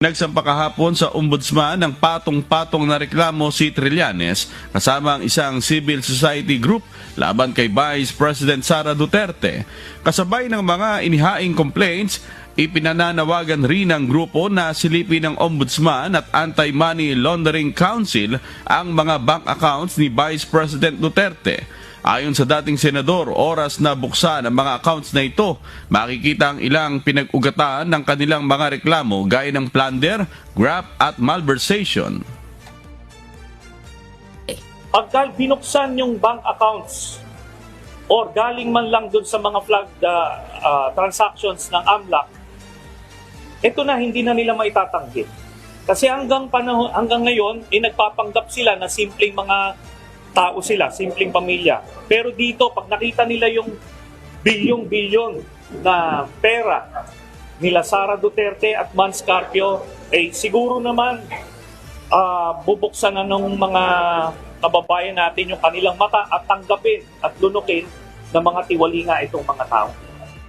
Nagsampa kahapon sa ombudsman ng patong-patong na reklamo si Trillanes kasama ang isang civil society group laban kay Vice President Sara Duterte. Kasabay ng mga inihaing complaints, ipinananawagan rin ng grupo na silipin ng Ombudsman at Anti-Money Laundering Council ang mga bank accounts ni Vice President Duterte. Ayon sa dating senador, oras na buksan ang mga accounts na ito, makikita ang ilang pinag-ugatan ng kanilang mga reklamo gaya ng plunder, graft at malversation. Pagka binuksan yung bank accounts or galing man lang dun sa mga flagged transactions ng AMLAC, ito na hindi na nila maitatanggi. Kasi hanggang ngayon, nagpapanggap sila na simpleng mga tao sila, simpleng pamilya. Pero dito, pag nakita nila yung bilyong-bilyon na pera nila Sara Duterte at Mans Carpio, siguro naman bubuksan na ng mga kababayan natin yung kanilang mata at tanggapin at lunukin ng mga tiwalinga itong mga tao.